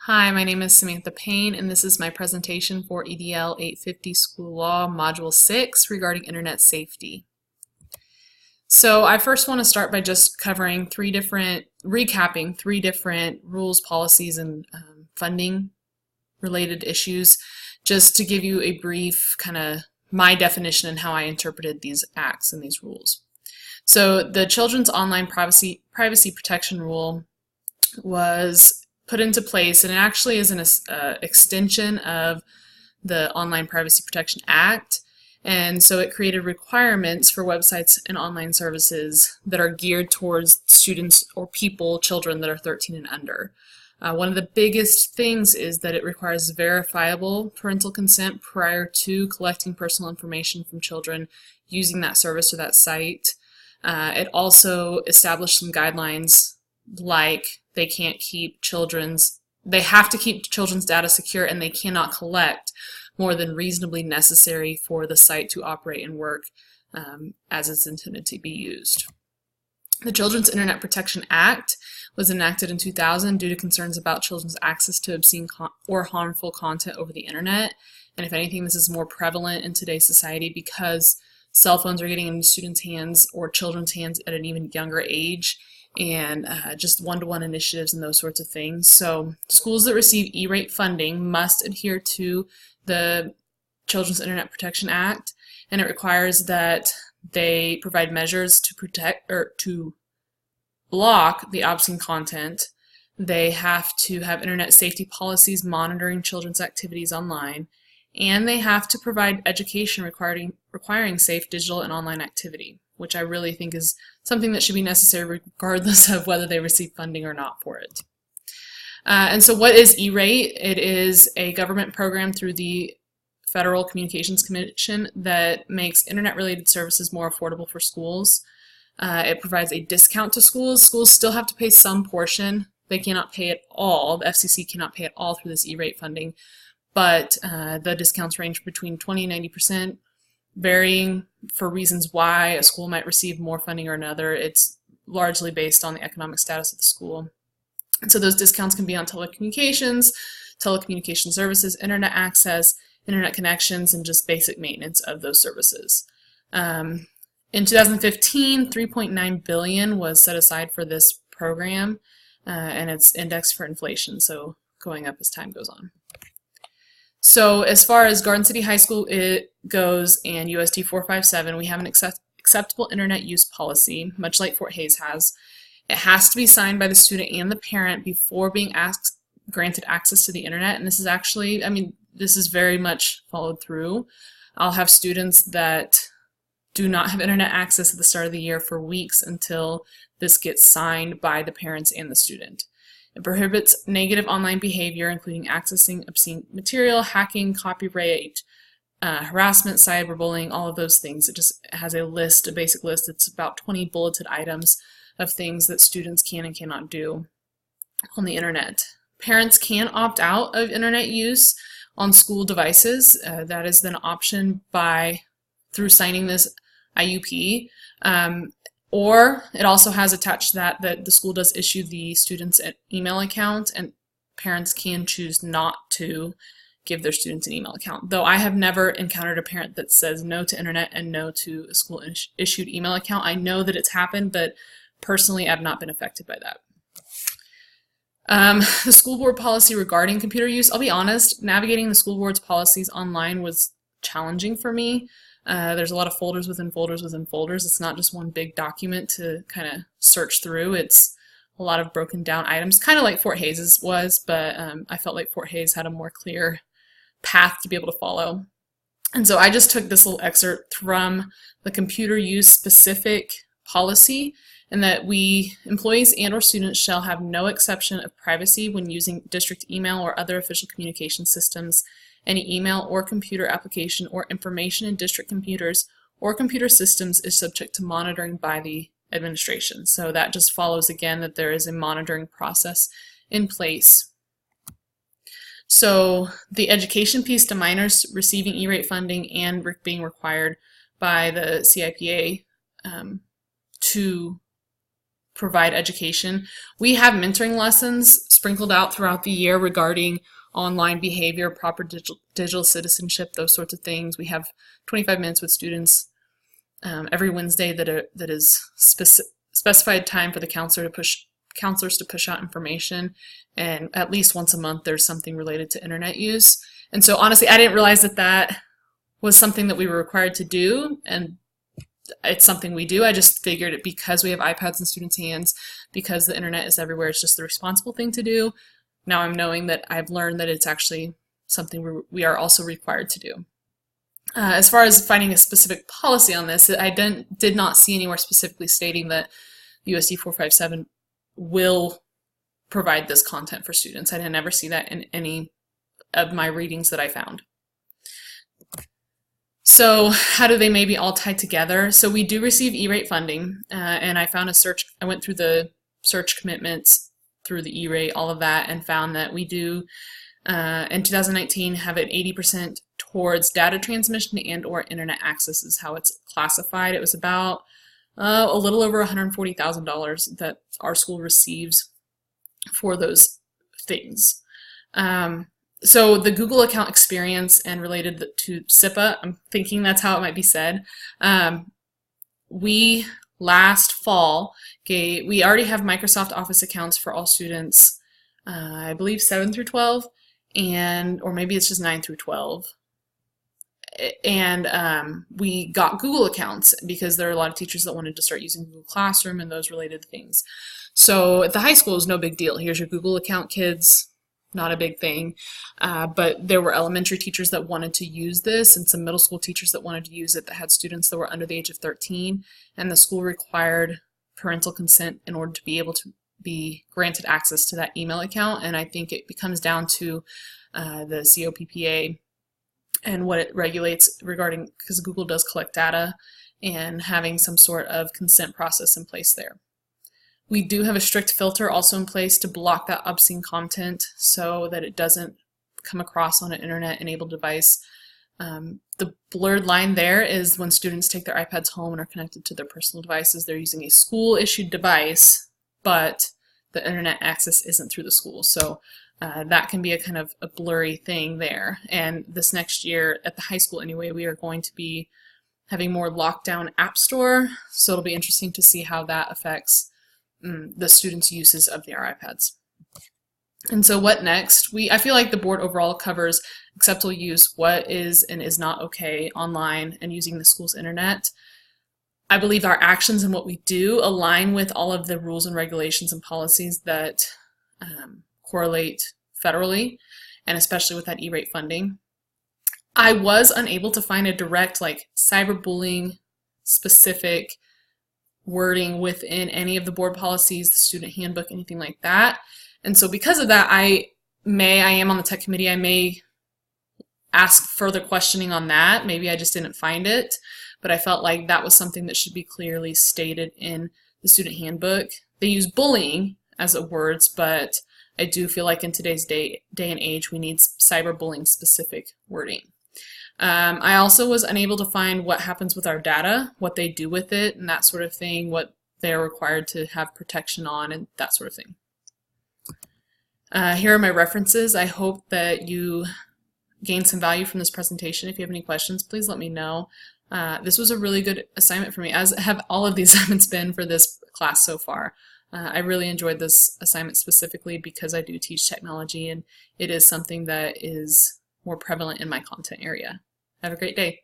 Hi, my name is Samantha Payne, and this is my presentation for EDL850 School Law Module 6 regarding Internet safety. So I first want to start by just recapping three different rules, policies, and funding related issues, just to give you a brief kind of my definition and how I interpreted these acts and these rules. So the Children's Online Privacy Protection Rule was put into place, and it actually is an extension of the Online Privacy Protection Act. And so it created requirements for websites and online services that are geared towards students or children that are 13 and under. One of the biggest things is that it requires verifiable parental consent prior to collecting personal information from children using that service or that site. It also established some guidelines like they have to keep children's data secure, and they cannot collect more than reasonably necessary for the site to operate and work as it's intended to be used. The Children's Internet Protection Act was enacted in 2000 due to concerns about children's access to obscene or harmful content over the internet. And if anything, this is more prevalent in today's society because cell phones are getting into students' hands or children's hands at an even younger age, and just one-to-one initiatives and those sorts of things. So schools that receive E-rate funding must adhere to the Children's Internet Protection Act, and it requires that they provide measures to protect or to block the obscene content. They have to have internet safety policies monitoring children's activities online, and they have to provide education requiring safe digital and online activity, which I really think is something that should be necessary regardless of whether they receive funding or not for it. And so what is E-rate? It is a government program through the Federal Communications Commission that makes internet-related services more affordable for schools. It provides a discount to schools. Schools still have to pay some portion. They cannot pay it all. The FCC cannot pay it all through this E-rate funding, but the discounts range between 20 and 90%, varying for reasons why a school might receive more funding or another. It's largely based on the economic status of the school. And so those discounts can be on telecommunications services, internet access, internet connections, and just basic maintenance of those services. In 2015, $3.9 billion was set aside for this program, and it's indexed for inflation, so going up as time goes on. So as far as Garden City High School goes and USD 457, we have an acceptable internet use policy, much like Fort Hays has. It has to be signed by the student and the parent before being granted access to the internet, and this is actually, this is very much followed through. I'll have students that do not have internet access at the start of the year for weeks until this gets signed by the parents and the student. It prohibits negative online behavior, including accessing obscene material, hacking, copyright, harassment, cyberbullying, all of those things. It just has a list, a basic list. It's about 20 bulleted items of things that students can and cannot do on the internet. Parents can opt out of internet use on school devices. That is then an option through signing this IUP. Or it also has attached that the school does issue the students an email account, and parents can choose not to give their students an email account. Though I have never encountered a parent that says no to internet and no to a school issued email account. I know that it's happened, but personally I've not been affected by that. The school board policy regarding computer use, I'll be honest, navigating the school board's policies online was challenging for me. There's a lot of folders within folders within folders. It's not just one big document to kind of search through. It's a lot of broken down items, kind of like Fort Hays's was, but I felt like Fort Hays had a more clear path to be able to follow. And so I just took this little excerpt from the computer use specific policy, and that employees and or students shall have no exception of privacy when using district email or other official communication systems. Any email or computer application or information in district computers or computer systems is subject to monitoring by the administration. So that just follows again that there is a monitoring process in place. So the education piece to minors receiving E-rate funding and being required by the CIPA to provide education. We have mentoring lessons sprinkled out throughout the year regarding online behavior, proper digital citizenship, those sorts of things. We have 25 minutes with students every Wednesday that is specified time for the counselors to push out information, and at least once a month there's something related to internet use. And so honestly, I didn't realize that was something that we were required to do, and it's something we do. I just figured it because we have iPads in students' hands, because the internet is everywhere, it's just the responsible thing to do. Now I'm knowing that I've learned that it's actually something we are also required to do. As far as finding a specific policy on this, I did not see anywhere specifically stating that USD 457 will provide this content for students. I didn't ever see that in any of my readings that I found. So how do they maybe all tie together? So we do receive E-rate funding, and I found I went through the search commitments through the E-rate, all of that, and found that we do, in 2019, have an 80% towards data transmission and or internet access is how it's classified. It was about a little over $140,000 that our school receives for those things. So the Google account experience and related to SIPA, I'm thinking that's how it might be said. We last fall, we already have Microsoft Office accounts for all students, I believe 7 through 12, or maybe it's just 9 through 12. And we got Google accounts because there are a lot of teachers that wanted to start using Google Classroom and those related things. So at the high school, it was no big deal. Here's your Google account, kids. Not a big thing. But there were elementary teachers that wanted to use this, and some middle school teachers that wanted to use it that had students that were under the age of 13, and the school required parental consent in order to be able to be granted access to that email account. And I think it comes down to the COPPA and what it regulates regarding, because Google does collect data, and having some sort of consent process in place there. We do have a strict filter also in place to block that obscene content so that it doesn't come across on an internet-enabled device. The blurred line there is when students take their iPads home and are connected to their personal devices, they're using a school-issued device, but the internet access isn't through the school. So that can be a kind of a blurry thing there. And this next year, at the high school anyway, we are going to be having more lockdown app store, so it'll be interesting to see how that affects the students' uses of their iPads. And so what next? I feel like the board overall covers acceptable use, what is and is not okay online and using the school's internet. I believe our actions and what we do align with all of the rules and regulations and policies that correlate federally, and especially with that E-rate funding. I was unable to find a direct cyberbullying specific wording within any of the board policies, the student handbook, anything like that. And so because of that, I am on the tech committee, I may ask further questioning on that. Maybe I just didn't find it, but I felt like that was something that should be clearly stated in the student handbook. They use bullying as words, but I do feel like in today's day and age, we need cyberbullying specific wording. I also was unable to find what happens with our data, what they do with it, and that sort of thing, what they're required to have protection on, and that sort of thing. Here are my references. I hope that you gained some value from this presentation. If you have any questions, please let me know. This was a really good assignment for me, as have all of the assignments been for this class so far. I really enjoyed this assignment specifically because I do teach technology, and it is something that is more prevalent in my content area. Have a great day.